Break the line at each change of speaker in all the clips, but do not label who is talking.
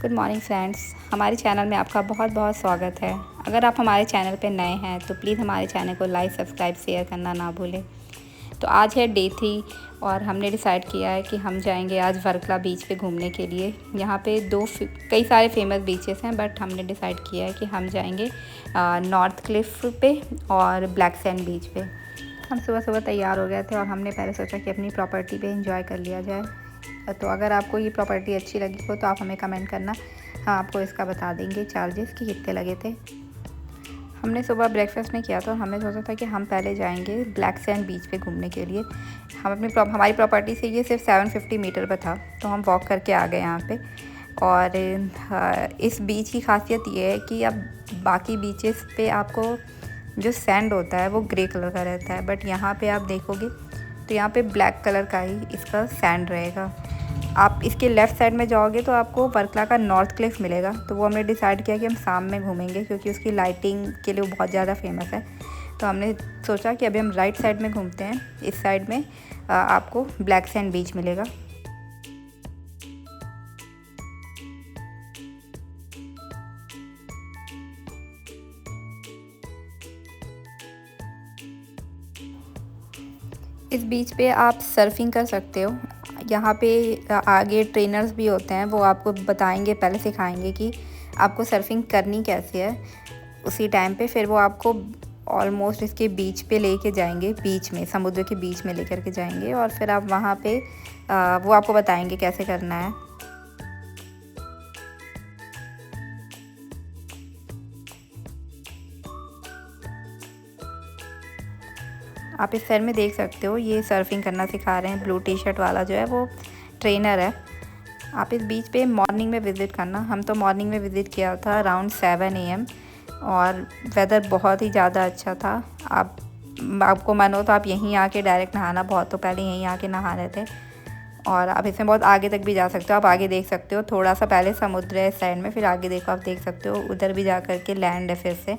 Good morning friends, हमारे channel में आपका बहुत बहुत स्वागत है। अगर आप हमारे चैनल पर नए हैं तो प्लीज़ हमारे चैनल को लाइक, सब्सक्राइब, शेयर करना ना भूलें। तो आज है डे 3 और हमने डिसाइड किया है कि हम जाएंगे आज वर्कला बीच पे घूमने के लिए। यहाँ पे कई सारे फेमस बीचेस हैं, बट हमने डिसाइड किया है कि हम जाएंगे नॉर्थ क्लिफ पे और ब्लैक सैंड बीच पे। हम सुबह सुबह तैयार हो गए थे और हमने पहले सोचा कि अपनी प्रॉपर्टी पे एंजॉय कर लिया जाए। तो अगर आपको ये प्रॉपर्टी अच्छी लगी हो तो आप हमें कमेंट करना, हम आपको इसका बता देंगे चार्जेस कि कितने लगे थे। हमने सुबह ब्रेकफास्ट नहीं किया था, हमने सोचा था कि हम पहले जाएंगे ब्लैक सैंड बीच पे घूमने के लिए। हमारी प्रॉपर्टी से ये सिर्फ 750 मीटर पर था, तो हम वॉक करके आ गए यहाँ पे। और इस बीच की खासियत ये है कि अब बाकी बीचेस पे आपको जो सैंड होता है वो ग्रे कलर का रहता है, बट यहाँ पे आप देखोगे तो यहाँ पे ब्लैक कलर का ही इसका सैंड रहेगा। आप इसके लेफ़्ट साइड में जाओगे तो आपको वर्कला का नॉर्थ क्लिफ मिलेगा, तो वो हमने डिसाइड किया कि हम शाम में घूमेंगे क्योंकि उसकी लाइटिंग के लिए वो बहुत ज़्यादा फेमस है। तो हमने सोचा कि अभी हम राइट साइड में घूमते हैं। इस साइड में आपको ब्लैक सैंड बीच मिलेगा। इस बीच पे आप सर्फिंग कर सकते हो। यहाँ पे आगे ट्रेनर्स भी होते हैं, वो आपको बताएंगे, पहले सिखाएंगे कि आपको सर्फिंग करनी कैसे है। उसी टाइम पे फिर वो आपको ऑलमोस्ट इसके बीच पे लेके जाएंगे, बीच में, समुद्र के बीच में लेकर के जाएंगे और फिर आप वहाँ पे वो आपको बताएंगे कैसे करना है। आप इस साइड में देख सकते हो, ये सर्फिंग करना सिखा रहे हैं। ब्लू टी शर्ट वाला जो है वो ट्रेनर है। आप इस बीच पे मॉर्निंग में विज़िट करना। हम तो मॉर्निंग में विज़िट किया था अराउंड 7 AM और वेदर बहुत ही ज़्यादा अच्छा था। आपको मन हो तो आप यहीं आके डायरेक्ट नहाना, बहुत तो पहले यहीं आके नहा रहे थे। और आप इसमें बहुत आगे तक भी जा सकते हो। आप आगे देख सकते हो, थोड़ा सा पहले समुद्र है इस साइड में, फिर आगे देखो, आप देख सकते हो उधर भी जा कर के लैंड है फिर से।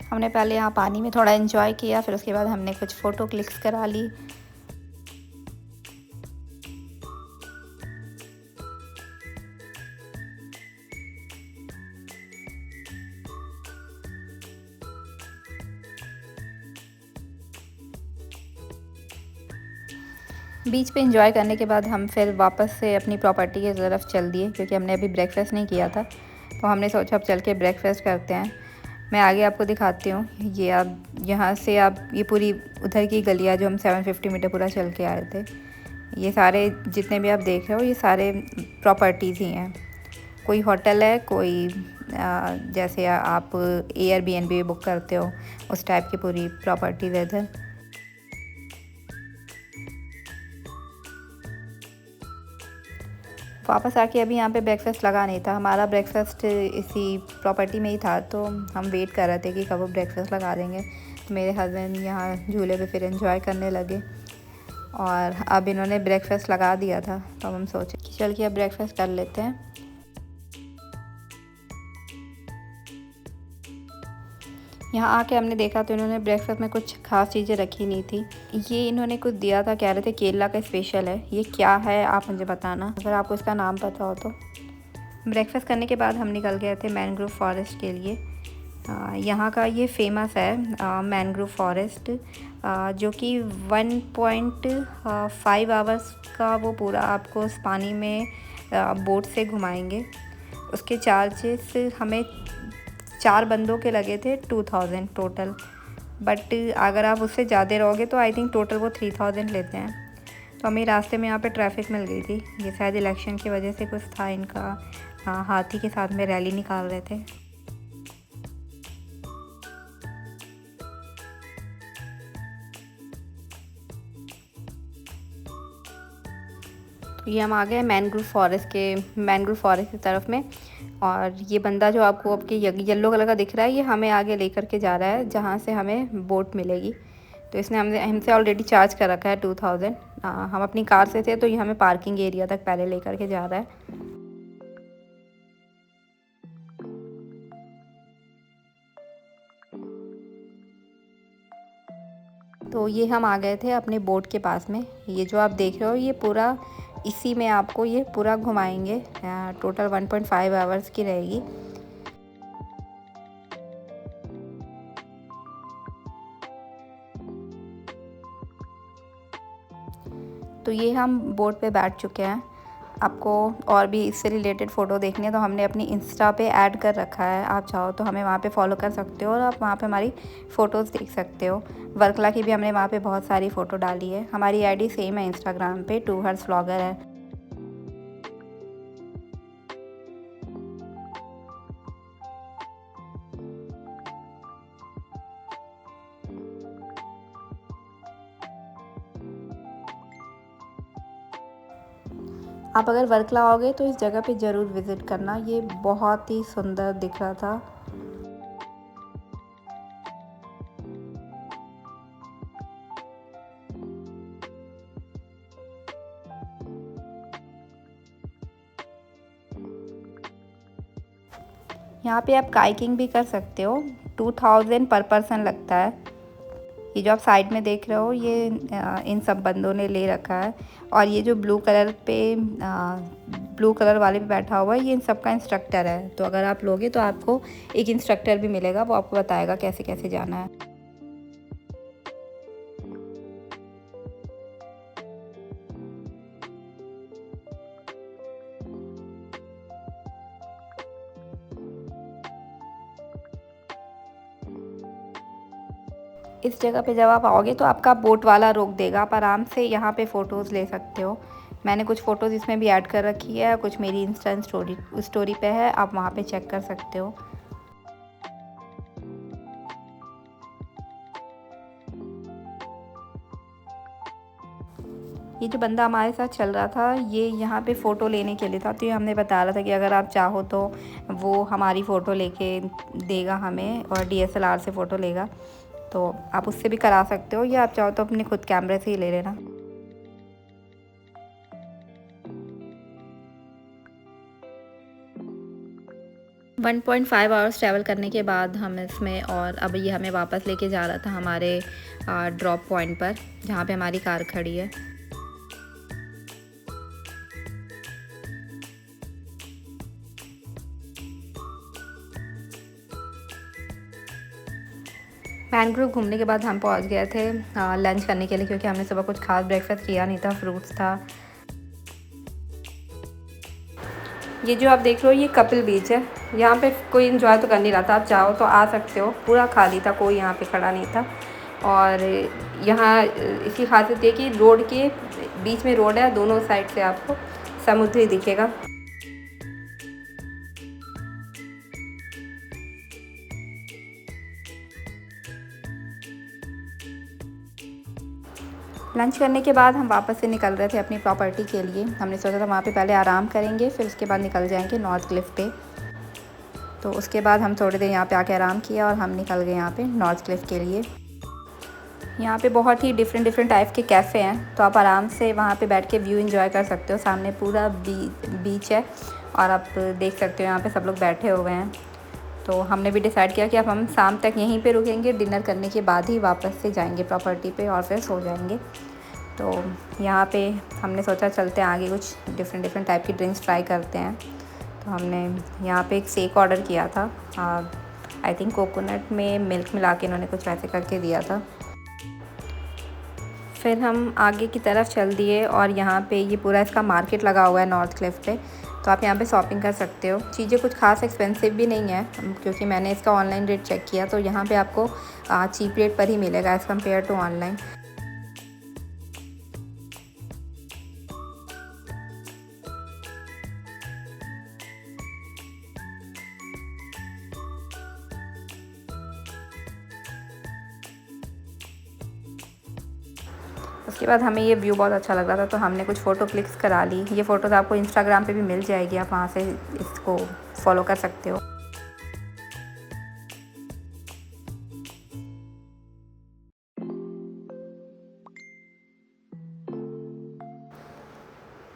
हमने पहले यहाँ पानी में थोड़ा एंजॉय किया, फिर उसके बाद हमने कुछ फ़ोटो क्लिक्स करा ली। बीच पे एंजॉय करने के बाद हम फिर वापस से अपनी प्रॉपर्टी की तरफ चल दिए क्योंकि हमने अभी ब्रेकफास्ट नहीं किया था, तो हमने सोचा अब चल के ब्रेकफास्ट करते हैं। मैं आगे आपको दिखाती हूँ। ये आप यहाँ से आप ये पूरी उधर की गलियाँ जो हम 750 मीटर पूरा चल के आए थे, ये सारे जितने भी आप देख रहे हो ये सारे प्रॉपर्टीज़ ही हैं। कोई होटल है, कोई जैसे आप Airbnb बुक करते हो उस टाइप की पूरी प्रॉपर्टीज़ है इधर। वापस आके अभी यहाँ पे ब्रेकफास्ट लगा नहीं था, हमारा ब्रेकफास्ट इसी प्रॉपर्टी में ही था, तो हम वेट कर रहे थे कि कब वो ब्रेकफास्ट लगा देंगे। तो मेरे हस्बैंड यहाँ झूले पे फिर एंजॉय करने लगे और अब इन्होंने ब्रेकफास्ट लगा दिया था, तो हम सोचे कि चल के अब ब्रेकफास्ट कर लेते हैं। यहाँ आके हमने देखा तो इन्होंने ब्रेकफास्ट में कुछ खास चीज़ें रखी नहीं थी। ये इन्होंने कुछ दिया था, कह रहे थे केरला का स्पेशल है। ये क्या है आप मुझे बताना अगर आपको इसका नाम पता हो तो। ब्रेकफास्ट करने के बाद हम निकल गए थे मैनग्रोव फॉरेस्ट के लिए। यहाँ का ये फेमस है मैनग्रोव फॉरेस्ट, जो कि 1.5 आवर्स का वो पूरा आपको उस पानी में बोट से घुमाएंगे। उसके चार्जेस हमें 4 बंदों के लगे थे 2000 टोटल, बट अगर आप उससे ज़्यादा रहोगे तो आई थिंक टोटल वो 3000 लेते हैं। तो हमें रास्ते में यहाँ पे ट्रैफिक मिल गई थी, ये शायद इलेक्शन की वजह से कुछ था इनका। हाथी के साथ में रैली निकाल रहे थे। ये हम आ गए मैनग्रोव फॉरेस्ट की तरफ में, और ये बंदा जो आपको आपके येलो कलर का दिख रहा है, ये हमें आगे लेकर के जा रहा है जहाँ से हमें बोट मिलेगी। तो इसने हमसे ऑलरेडी चार्ज कर रखा है 2000। हम अपनी कार से थे तो ये हमें पार्किंग एरिया तक पहले लेकर के जा रहा है। तो ये हम आ गए थे अपने बोट के पास में। ये जो आप देख रहे हो ये पूरा इसी में आपको ये पूरा घुमाएंगे। टोटल 1.5 आवर्स की रहेगी। तो ये हम बोट पे बैठ चुके हैं। आपको और भी इससे रिलेटेड फ़ोटो देखनी है तो हमने अपनी इंस्टा पे ऐड कर रखा है। आप चाहो तो हमें वहाँ पे फॉलो कर सकते हो और आप वहाँ पे हमारी फ़ोटोज़ देख सकते हो। वर्कला की भी हमने वहाँ पे बहुत सारी फ़ोटो डाली है। हमारी आईडी सेम है इंस्टाग्राम पे, टू हर्स व्लॉगर है। आप अगर वर्कला आओगे तो इस जगह पे ज़रूर विज़िट करना। ये बहुत ही सुंदर दिख रहा था। यहाँ पे आप काइकिंग भी कर सकते हो। 2000 पर पर्सन लगता है। ये जो आप साइड में देख रहे हो ये इन सब बंदों ने ले रखा है। और ये जो ब्लू कलर वाले पे बैठा हुआ है ये इन सब का इंस्ट्रक्टर है। तो अगर आप लोगे तो आपको एक इंस्ट्रक्टर भी मिलेगा, वो आपको बताएगा कैसे कैसे जाना है। इस जगह पे जब आप आओगे तो आपका बोट वाला रोक देगा। आप आराम से यहाँ पे फ़ोटोज़ ले सकते हो। मैंने कुछ फ़ोटोज़ इसमें भी ऐड कर रखी है, कुछ मेरी इंस्टा स्टोरी पे है, आप वहाँ पे चेक कर सकते हो। ये जो बंदा हमारे साथ चल रहा था ये यहाँ पे फ़ोटो लेने के लिए था। तो ये हमने बता रहा था कि अगर आप चाहो तो वो हमारी फ़ोटो लेके देगा हमें, और DSLR से फ़ोटो लेगा। तो आप उससे भी करा सकते हो, या आप चाहो तो अपने खुद कैमरे से ही ले लेना। वन 1.5 आवर्स ट्रैवल करने के बाद हम इसमें, और अब ये हमें वापस लेके जा रहा था हमारे ड्रॉप पॉइंट पर जहाँ पे हमारी कार खड़ी है। मैनग्रोव घूमने के बाद हम पहुंच गए थे लंच करने के लिए, क्योंकि हमने सुबह कुछ खास ब्रेकफास्ट किया नहीं था। फ्रूट्स था। ये जो आप देख रहे हो ये कपिल बीच है। यहाँ पे कोई इन्जॉय तो कर नहीं रहा था। आप चाहो तो आ सकते हो, पूरा खाली था, कोई यहाँ पे खड़ा नहीं था। और यहाँ इसकी खासियत ये कि रोड के बीच में रोड है, दोनों साइड से आपको समुद्र ही दिखेगा। लंच करने के बाद हम वापस से निकल रहे थे अपनी प्रॉपर्टी के लिए। हमने सोचा था वहाँ पे पहले आराम करेंगे, फिर उसके बाद निकल जाएंगे नॉर्थ क्लिफ पे। तो उसके बाद हम थोड़ी देर यहाँ पे आके आराम किया और हम निकल गए यहाँ पे नॉर्थ क्लिफ के लिए। यहाँ पे बहुत ही डिफरेंट टाइप के कैफ़े हैं, तो आप आराम से वहाँ पे बैठ के व्यू एंजॉय कर सकते हो। सामने पूरा बीच है और आप देख सकते हो यहाँ पे सब लोग बैठे हुए हैं। तो हमने भी डिसाइड किया कि अब हम शाम तक यहीं पे रुकेंगे, डिनर करने के बाद ही वापस से जाएंगे प्रॉपर्टी पे और फिर सो जाएंगे। तो यहाँ पे हमने सोचा चलते हैं आगे, कुछ डिफरेंट टाइप की ड्रिंक्स ट्राई करते हैं। तो हमने यहाँ पे एक शेक ऑर्डर किया था। आई थिंक कोकोनट में मिल्क मिला के इन्होंने कुछ वैसे करके दिया था। फिर हम आगे की तरफ चल दिए और यहाँ पे ये पूरा इसका मार्केट लगा हुआ है नॉर्थ क्लिफ पे। तो आप यहाँ पे शॉपिंग कर सकते हो। चीज़ें कुछ खास एक्सपेंसिव भी नहीं है, क्योंकि मैंने इसका ऑनलाइन रेट चेक किया तो यहाँ पे आपको चीप रेट पर ही मिलेगा एज़ कम्पेयर टू ऑनलाइन। उसके बाद हमें ये व्यू बहुत अच्छा लग रहा था तो हमने कुछ फ़ोटो क्लिक्स करा ली। ये फ़ोटोज़ आपको इंस्टाग्राम पे भी मिल जाएगी, आप वहाँ से इसको फॉलो कर सकते हो।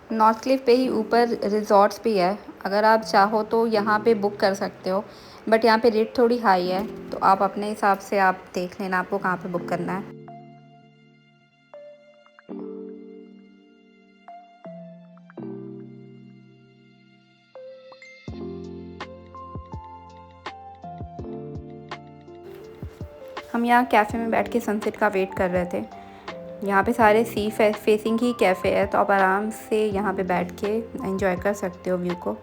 नॉर्थ क्लिफ पे ही ऊपर रिजॉर्ट्स भी है, अगर आप चाहो तो यहाँ पे बुक कर सकते हो, बट यहाँ पे रेट थोड़ी हाई है। तो आप अपने हिसाब से आप देख लेना आपको कहाँ पे बुक करना है। हम यहाँ कैफ़े में बैठ के सनसेट का वेट कर रहे थे। यहाँ पे सारे सी फेसिंग ही कैफ़े है, तो आप आराम से यहाँ पे बैठ के एंजॉय कर सकते हो व्यू को।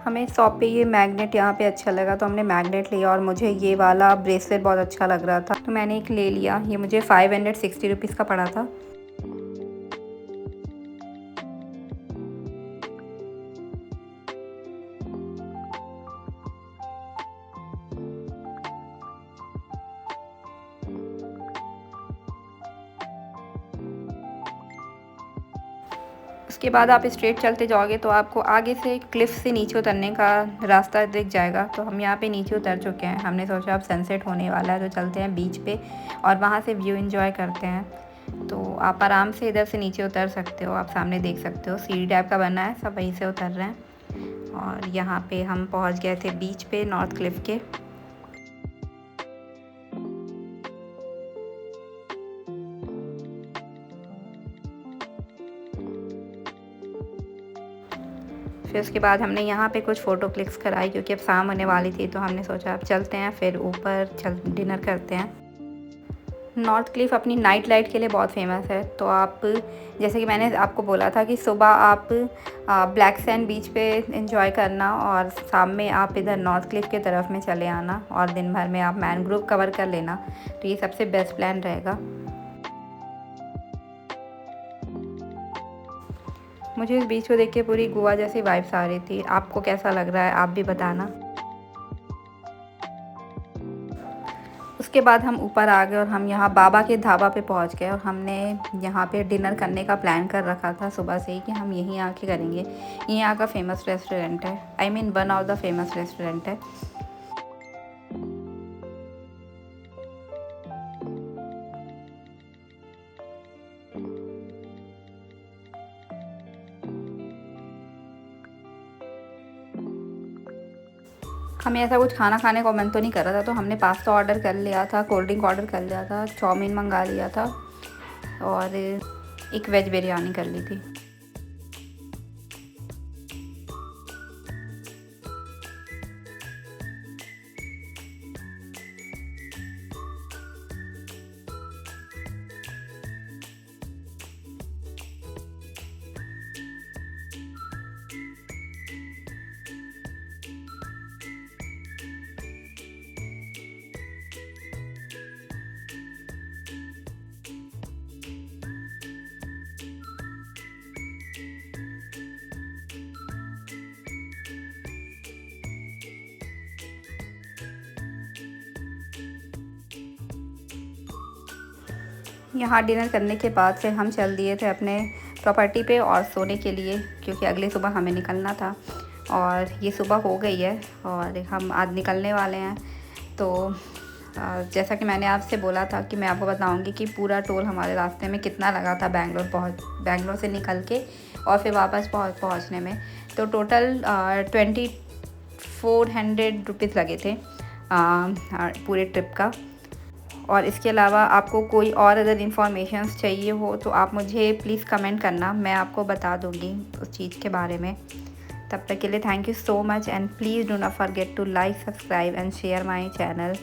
हमें शॉप पे ये मैग्नेट यहाँ पे अच्छा लगा, तो हमने मैग्नेट लिया और मुझे ये वाला ब्रेसलेट बहुत अच्छा लग रहा था, तो मैंने एक ले लिया। ये मुझे 560 रुपीज़ का पड़ा था। उसके बाद आप स्ट्रेट चलते जाओगे तो आपको आगे से क्लिफ से नीचे उतरने का रास्ता दिख जाएगा। तो हम यहाँ पे नीचे उतर चुके हैं। हमने सोचा अब सनसेट होने वाला है तो चलते हैं बीच पे और वहाँ से व्यू एंजॉय करते हैं। तो आप आराम से इधर से नीचे उतर सकते हो। आप सामने देख सकते हो सीढ़ी टाइप का बना है, सब वहीं से उतर रहे हैं। और यहाँ पे हम पहुँच गए थे बीच पे नॉर्थ क्लिफ के। फिर उसके बाद हमने यहाँ पे कुछ फ़ोटो क्लिक्स कराई, क्योंकि अब शाम होने वाली थी, तो हमने सोचा अब चलते हैं फिर ऊपर डिनर करते हैं। नॉर्थ क्लिफ अपनी नाइट लाइट के लिए बहुत फेमस है। तो आप, जैसे कि मैंने आपको बोला था कि सुबह आप ब्लैक सैंड बीच पे एंजॉय करना और शाम में आप इधर नॉर्थ क्लिफ के तरफ में चले आना और दिन भर में आप मैनग्रोव कवर कर लेना। तो ये सबसे बेस्ट प्लान रहेगा। मुझे इस बीच को देख के पूरी गोवा जैसी वाइब्स आ रही थी। आपको कैसा लग रहा है, आप भी बताना। उसके बाद हम ऊपर आ गए और हम यहाँ बाबा के ढाबा पे पहुँच गए और हमने यहाँ पे डिनर करने का प्लान कर रखा था सुबह से ही कि हम यहीं आके करेंगे। ये यहाँ का फेमस रेस्टोरेंट है, I mean one of the famous restaurant है। हमें ऐसा कुछ खाना खाने का मन तो नहीं कर रहा था, तो हमने पास्ता ऑर्डर कर लिया था, कोल्ड ड्रिंक ऑर्डर कर लिया था, चाउमीन मंगा लिया था और एक वेज बिरयानी कर ली थी। यहाँ डिनर करने के बाद फिर हम चल दिए थे अपने प्रॉपर्टी पे और सोने के लिए, क्योंकि अगले सुबह हमें निकलना था। और ये सुबह हो गई है और हम आज निकलने वाले हैं। तो जैसा कि मैंने आपसे बोला था कि मैं आपको बताऊंगी कि पूरा टोल हमारे रास्ते में कितना लगा था बैंगलोर से निकल के और फिर वापस पहुँचने में। तो टोटल 2400 रुपीज़ लगे थे पूरे ट्रिप का। और इसके अलावा आपको कोई और अदर इन्फॉर्मेशंस चाहिए हो तो आप मुझे प्लीज़ कमेंट करना, मैं आपको बता दूँगी उस चीज़ के बारे में। तब तक के लिए thank you so much and please do not forget to like, subscribe and share my channel.